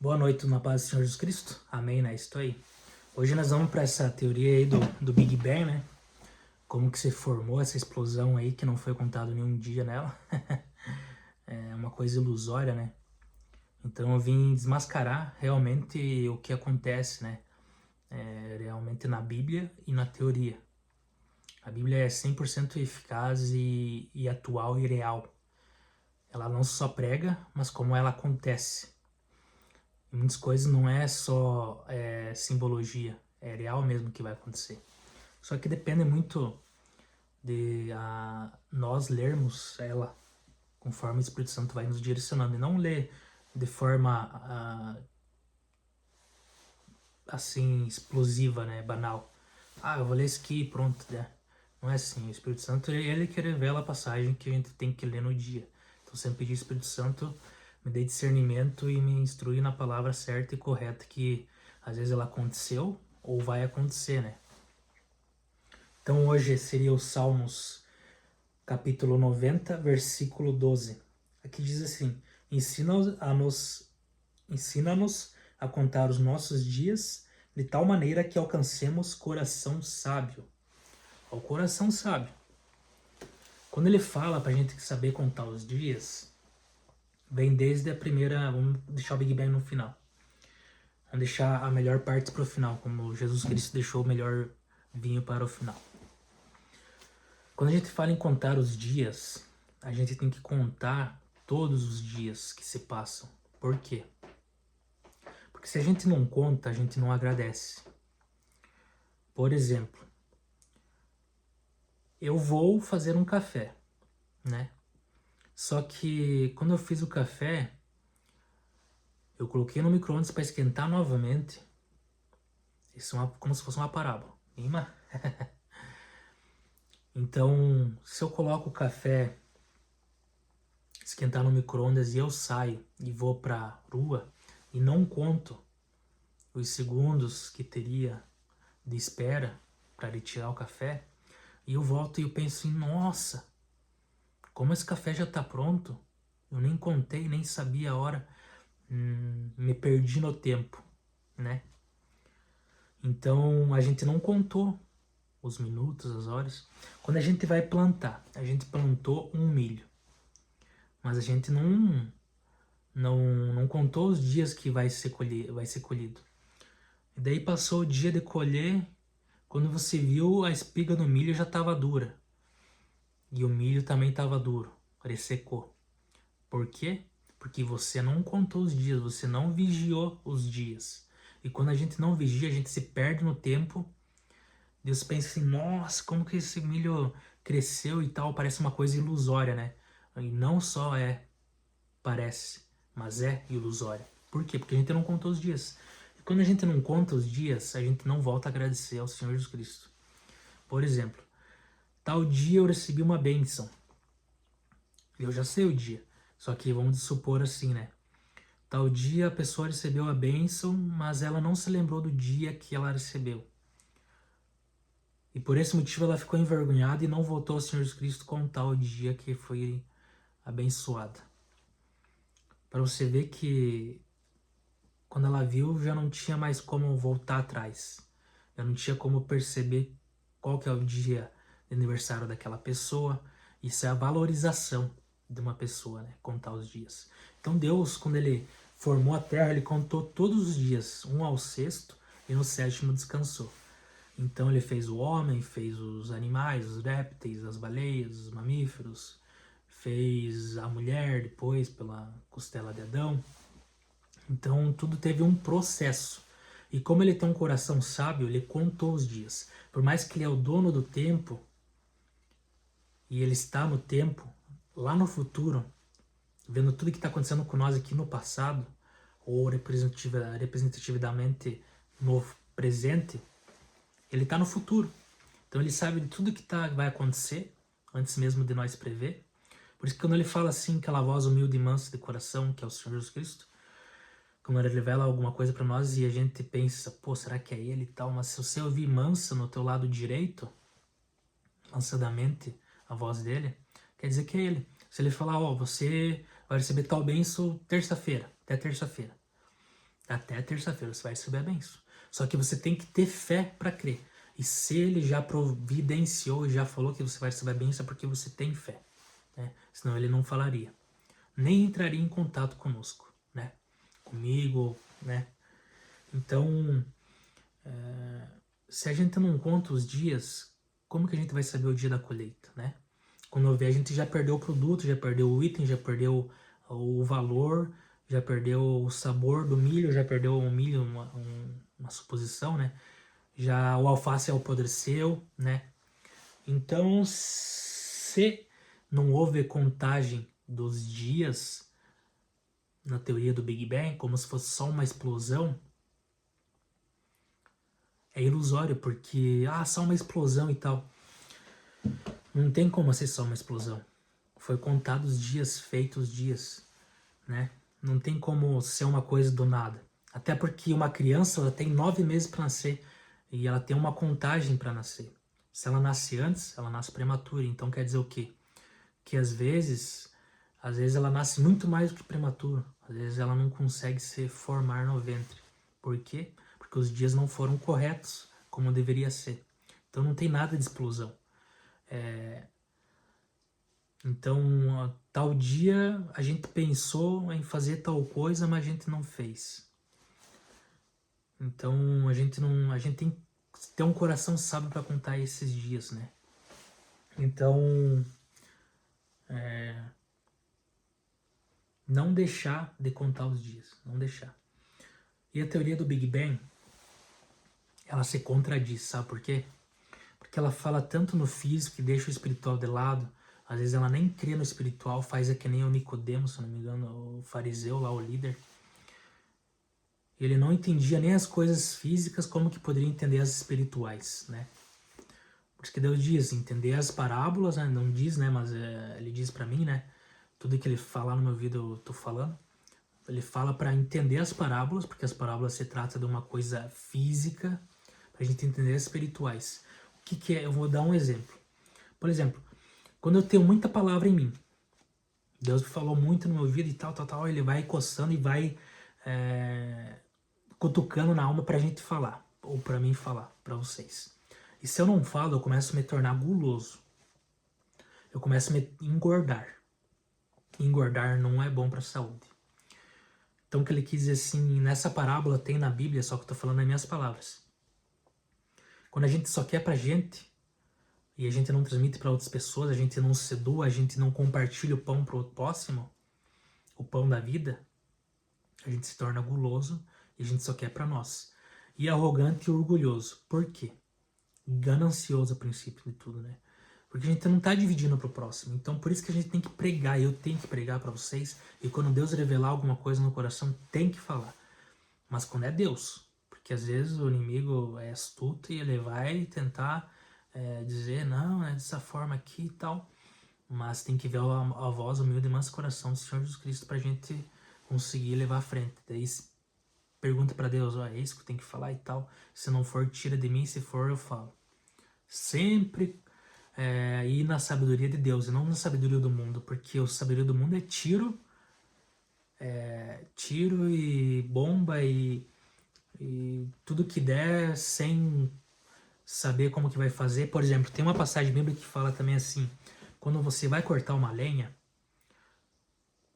Boa noite, na paz do Senhor Jesus Cristo. Amém, né? Estou aí. Hoje nós vamos para essa teoria aí do Big Bang, né? Como que se formou essa explosão aí que não foi contado nenhum dia nela. É uma coisa ilusória, né? Então eu vim desmascarar realmente o que acontece, né? Realmente na Bíblia e na teoria. A Bíblia é 100% eficaz e atual e real. Ela não só prega, mas como ela acontece. E muitas coisas não é só simbologia, é real mesmo que vai acontecer. Só que depende muito de nós lermos ela conforme o Espírito Santo vai nos direcionando. E não ler de forma assim, explosiva, né? Banal. Ah, eu vou ler isso aqui e pronto, né? Não é assim. O Espírito Santo, ele que revela a passagem que a gente tem que ler no dia. Então sempre pedir ao Espírito Santo me dê discernimento e me instruir na palavra certa e correta que às vezes ela aconteceu ou vai acontecer, né? Então hoje seria o Salmos capítulo 90, versículo 12. Aqui diz assim: ensina-nos a contar os nossos dias de tal maneira que alcancemos coração sábio. O coração sábio. Quando ele fala para a gente saber contar os dias, vem desde a primeira. Vamos deixar o Big Bang no final. Vamos deixar a melhor parte para o final, como Jesus Cristo deixou o melhor vinho para o final. Quando a gente fala em contar os dias, a gente tem que contar todos os dias que se passam. Por quê? Porque se a gente não conta, a gente não agradece. Por exemplo, eu vou fazer um café, né? Só que quando eu fiz o café, eu coloquei no micro-ondas para esquentar novamente. Isso é como se fosse uma parábola. Então, se eu coloco o café esquentar no micro-ondas e eu saio e vou para a rua e não conto os segundos que teria de espera para retirar o café, e eu volto e eu penso assim, nossa, como esse café já está pronto, eu nem contei, nem sabia a hora, me perdi no tempo, né? Então a gente não contou os minutos, as horas. Quando a gente vai plantar, a gente plantou um milho, mas a gente não contou os dias que vai ser colhido. E daí passou o dia de colher, quando você viu a espiga do milho já estava dura. E o milho também estava duro, ressecou. Por quê? Porque você não contou os dias, você não vigiou os dias. E quando a gente não vigia, a gente se perde no tempo. Deus pensa assim, nossa, como que esse milho cresceu e tal, parece uma coisa ilusória, né? E não só parece, mas é ilusória. Por quê? Porque a gente não contou os dias. E quando a gente não conta os dias, a gente não volta a agradecer ao Senhor Jesus Cristo. Por exemplo, tal dia eu recebi uma bênção. Eu já sei o dia. Só que vamos supor assim, né? Tal dia a pessoa recebeu a bênção, mas ela não se lembrou do dia que ela recebeu. E por esse motivo ela ficou envergonhada e não voltou ao Senhor Jesus Cristo contar o dia que foi abençoada. Para você ver que quando ela viu já não tinha mais como voltar atrás. Já não tinha como perceber qual que é o dia de aniversário daquela pessoa. Isso é a valorização de uma pessoa, né? Contar os dias. Então Deus, quando ele formou a terra, ele contou todos os dias, um ao sexto, e no sétimo descansou. Então ele fez o homem, fez os animais, os répteis, as baleias, os mamíferos, fez a mulher depois pela costela de Adão. Então tudo teve um processo. E como ele tem um coração sábio, ele contou os dias. Por mais que ele é o dono do tempo, e ele está no tempo, lá no futuro, vendo tudo que está acontecendo com nós aqui no passado, ou representativamente no presente, ele está no futuro. Então ele sabe de tudo que vai acontecer, antes mesmo de nós prever. Por isso que quando ele fala assim, aquela voz humilde e mansa de coração, que é o Senhor Jesus Cristo, quando ele revela alguma coisa para nós e a gente pensa, pô, será que é ele e tal? Mas se você ouvir mansa no teu lado direito, mansadamente, a voz dele, quer dizer que é ele. Se ele falar, ó, você vai receber tal bênção terça-feira, até terça-feira. Até terça-feira você vai receber a bênção. Só que você tem que ter fé para crer. E se ele já providenciou, já falou que você vai receber a bênção, é porque você tem fé, né? Senão ele não falaria. Nem entraria em contato conosco, né? Comigo, né? Então, se a gente não conta os dias, como que a gente vai saber o dia da colheita, né? Quando eu ver, a gente já perdeu o produto, já perdeu o item, já perdeu o valor, já perdeu o sabor do milho, já perdeu o milho, uma suposição, né? Já o alface apodreceu, né? Então, se não houve contagem dos dias na teoria do Big Bang, como se fosse só uma explosão, é ilusório, porque, só uma explosão e tal. Não tem como ser só uma explosão. Foi contado os dias, feitos os dias, né? Não tem como ser uma coisa do nada. Até porque uma criança ela tem 9 meses para nascer e ela tem uma contagem para nascer. Se ela nasce antes, ela nasce prematura. Então quer dizer o quê? Que às vezes ela nasce muito mais do que prematura. Às vezes ela não consegue se formar no ventre. Por quê? Porque os dias não foram corretos como deveria ser. Então não tem nada de explosão. Então, tal dia a gente pensou em fazer tal coisa, mas a gente não fez. Então, a gente tem que ter um coração sábio para contar esses dias, né? Então, não deixar de contar os dias, não deixar. E a teoria do Big Bang, ela se contradiz, sabe por quê? Porque ela fala tanto no físico que deixa o espiritual de lado. Às vezes ela nem crê no espiritual, faz que nem o Nicodemo, se não me engano, o fariseu lá, o líder. Ele não entendia nem as coisas físicas, como que poderia entender as espirituais, né? Por isso que Deus diz, entender as parábolas, né? Não diz, né? Mas ele diz para mim, né? Tudo que ele fala no meu ouvido eu tô falando. Ele fala para entender as parábolas, porque as parábolas se trata de uma coisa física, pra gente entender as espirituais. O que que é? Eu vou dar um exemplo. Por exemplo, quando eu tenho muita palavra em mim, Deus falou muito no meu ouvido e tal, ele vai coçando e vai cutucando na alma pra gente falar, ou pra mim falar, pra vocês. E se eu não falo, eu começo a me tornar guloso. Eu começo a me engordar. Engordar não é bom pra saúde. Então o que ele quis dizer assim, nessa parábola tem na Bíblia, só que eu tô falando nas minhas palavras. Quando a gente só quer pra gente, e a gente não transmite para outras pessoas, a gente não se doa, a gente não compartilha o pão pro próximo, o pão da vida, a gente se torna guloso e a gente só quer para nós. E arrogante e orgulhoso. Por quê? Ganancioso a princípio de tudo, né? Porque a gente não tá dividindo pro próximo. Então por isso que a gente tem que pregar, eu tenho que pregar para vocês, e quando Deus revelar alguma coisa no coração, tem que falar. Mas quando é Deus, porque às vezes o inimigo é astuto e ele vai tentar dizer, não, é dessa forma aqui e tal. Mas tem que ver a voz humilde e manso coração do Senhor Jesus Cristo pra gente conseguir levar à frente. Daí pergunta para Deus, é isso que eu tenho que falar e tal. Se não for, tira de mim, se for, eu falo. Sempre ir na sabedoria de Deus e não na sabedoria do mundo, porque a sabedoria do mundo é tiro e bomba e tudo que der sem saber como que vai fazer. Por exemplo, tem uma passagem bíblica que fala também assim, quando você vai cortar uma lenha,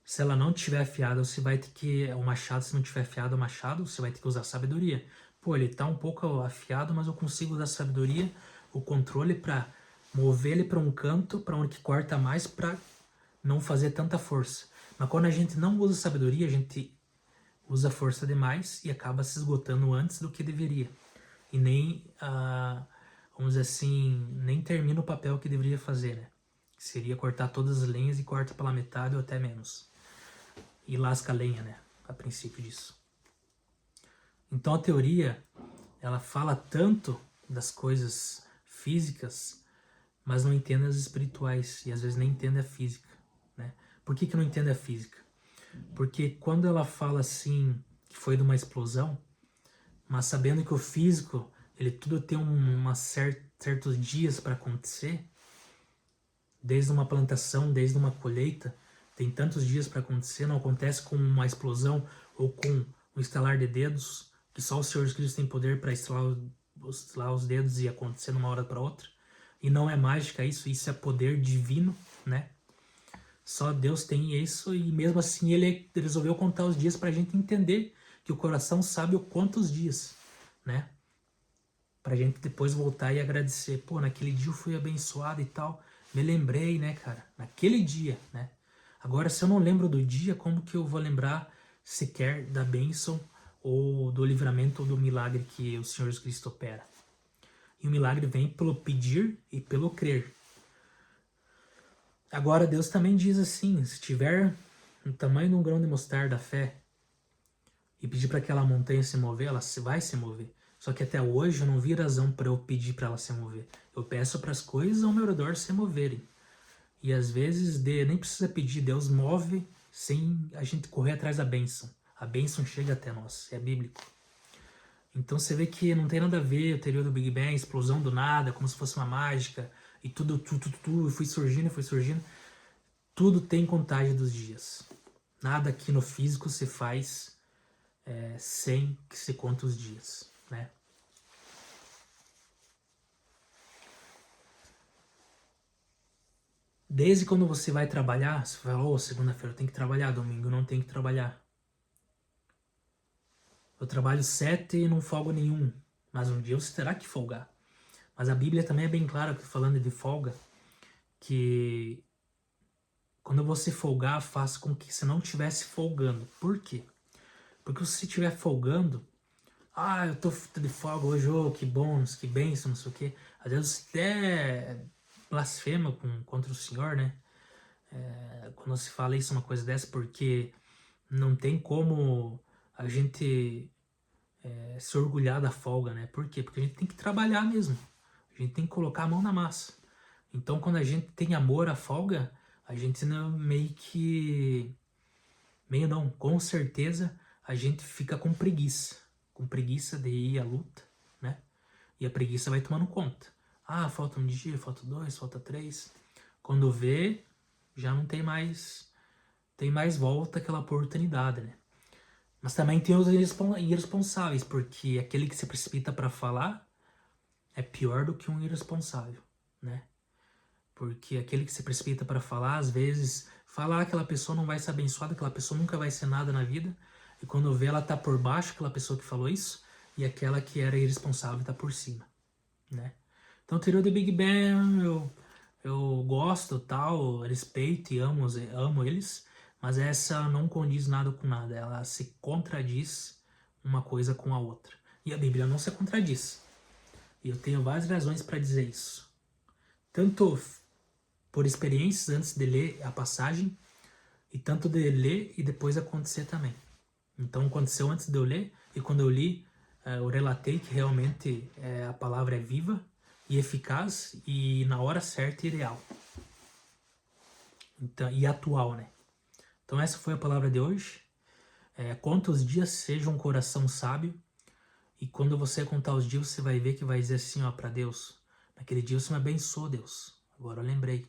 se ela não tiver afiada, você vai ter que, o machado, se não tiver afiado o machado, você vai ter que usar sabedoria. Pô, ele tá um pouco afiado, mas eu consigo usar sabedoria, o controle para mover ele para um canto, para onde que corta mais, para não fazer tanta força. Mas quando a gente não usa sabedoria, a gente usa força demais e acaba se esgotando antes do que deveria. E nem, vamos dizer assim, nem termina o papel que deveria fazer, né? Que seria cortar todas as lenhas e corta pela metade ou até menos. E lasca a lenha, né? A princípio disso. Então a teoria, ela fala tanto das coisas físicas, mas não entende as espirituais e às vezes nem entende a física, né? Por que não entende a física? Porque quando ela fala assim, que foi de uma explosão, mas sabendo que o físico, ele tudo tem certos dias para acontecer, desde uma plantação, desde uma colheita, tem tantos dias para acontecer, não acontece com uma explosão ou com um estalar de dedos, que só o Senhor Jesus Cristo tem poder para estalar os dedos e acontecer numa hora para outra. E não é mágica isso é poder divino, né? Só Deus tem isso e mesmo assim ele resolveu contar os dias para a gente entender que o coração sabe o quantos dias, né? Pra gente depois voltar e agradecer. Pô, naquele dia eu fui abençoado e tal. Me lembrei, né, cara? Naquele dia, né? Agora, se eu não lembro do dia, como que eu vou lembrar sequer da bênção ou do livramento ou do milagre que o Senhor Jesus Cristo opera? E o milagre vem pelo pedir e pelo crer. Agora, Deus também diz assim, se tiver o tamanho de um grão de mostarda da fé e pedir para aquela montanha se mover, ela vai se mover. Só que até hoje eu não vi razão para eu pedir para ela se mover. Eu peço para as coisas ao meu redor se moverem. E às vezes nem precisa pedir, Deus move sem a gente correr atrás da bênção. A bênção chega até nós, é bíblico. Então você vê que não tem nada a ver a teoria do Big Bang, explosão do nada, como se fosse uma mágica, e tudo, foi surgindo. Tudo tem contagem dos dias. Nada aqui no físico se faz sem que se conte os dias, né? Desde quando você vai trabalhar, você fala, oh, segunda-feira eu tenho que trabalhar, domingo eu não tenho que trabalhar. Eu trabalho 7 e não folgo nenhum, mas um dia você terá que folgar. Mas a Bíblia também é bem clara, falando de folga, que quando você folgar, faça com que você não estivesse folgando. Por quê? Porque se você estiver folgando, eu tô de folga hoje, oh, que bom, que bênção, não sei o quê. Às vezes você até blasfema contra o Senhor, né? Quando se fala isso, uma coisa dessa, porque não tem como a gente se orgulhar da folga, né? Por quê? Porque a gente tem que trabalhar mesmo. A gente tem que colocar a mão na massa. Então, quando a gente tem amor à folga, a gente não, com certeza a gente fica com preguiça de ir à luta, né? E a preguiça vai tomando conta. Falta um dia, falta 2, falta 3. Quando vê, já não tem mais volta aquela oportunidade, né? Mas também tem os irresponsáveis, porque aquele que se precipita para falar é pior do que um irresponsável, né? Porque aquele que se precipita para falar, às vezes, falar aquela pessoa não vai ser abençoada, aquela pessoa nunca vai ser nada na vida, e quando vê, ela tá por baixo, aquela pessoa que falou isso, e aquela que era irresponsável tá por cima, né? Então, a teoria do Big Bang, eu gosto, tal, respeito e amo eles, mas essa não condiz nada com nada, ela se contradiz uma coisa com a outra. E a Bíblia não se contradiz. E eu tenho várias razões para dizer isso. Tanto por experiências antes de ler a passagem, e tanto de ler e depois acontecer também. Então aconteceu antes de eu ler, e quando eu li, eu relatei que realmente a palavra é viva e eficaz, e na hora certa e real. Então, e atual, né? Então essa foi a palavra de hoje. Conta os dias, seja um coração sábio, e quando você contar os dias, você vai ver que vai dizer assim, ó, para Deus, naquele dia você me abençoou, Deus. Agora eu lembrei.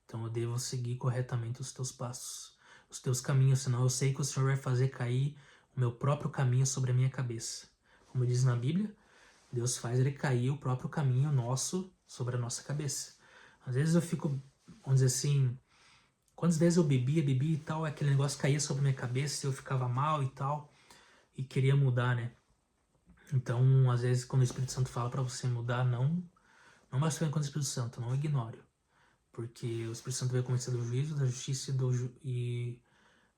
Então eu devo seguir corretamente os teus passos, os teus caminhos, senão eu sei que o Senhor vai fazer cair o meu próprio caminho sobre a minha cabeça. Como diz na Bíblia, Deus faz ele cair o próprio caminho nosso sobre a nossa cabeça. Às vezes eu fico, vamos dizer assim, quantas vezes eu bebia e tal, aquele negócio caía sobre a minha cabeça e eu ficava mal e tal, e queria mudar, né? Então, às vezes, quando o Espírito Santo fala para você mudar, não basta contra o Espírito Santo, não ignore. Porque o Espírito Santo vai convencer do juízo, da justiça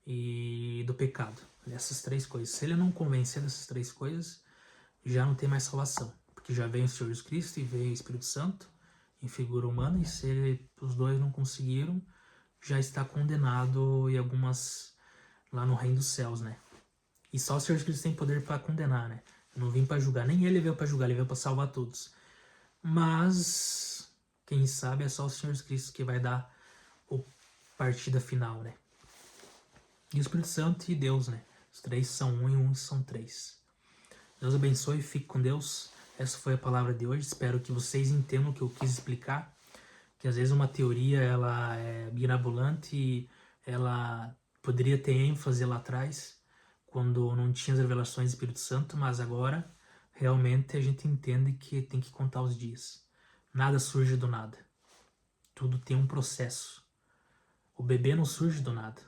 e do pecado. Essas 3 coisas. Se ele não convencer dessas 3 coisas, já não tem mais salvação. Porque já vem o Senhor Jesus Cristo e veio o Espírito Santo em figura humana, e se os 2 não conseguiram, já está condenado em algumas lá no reino dos céus, né? E só o Senhor Jesus Cristo tem poder para condenar, né? Eu não vim para julgar, nem ele veio para julgar, ele veio para salvar todos. Mas quem sabe é só o Senhor Jesus Cristo que vai dar a partida final, né? E o Espírito Santo e Deus, né? Os 3 são um e um são 3. Deus abençoe, fique com Deus. Essa foi a palavra de hoje. Espero que vocês entendam o que eu quis explicar. Que às vezes uma teoria ela é mirabolante e ela poderia ter ênfase lá atrás, quando não tinha as revelações do Espírito Santo, mas agora realmente a gente entende que tem que contar os dias. Nada surge do nada. Tudo tem um processo. O bebê não surge do nada.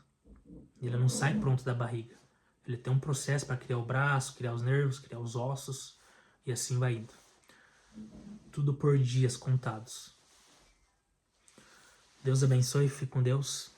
Ele não sai pronto da barriga. Ele tem um processo para criar o braço, criar os nervos, criar os ossos e assim vai indo. Tudo por dias contados. Deus abençoe, fique com Deus.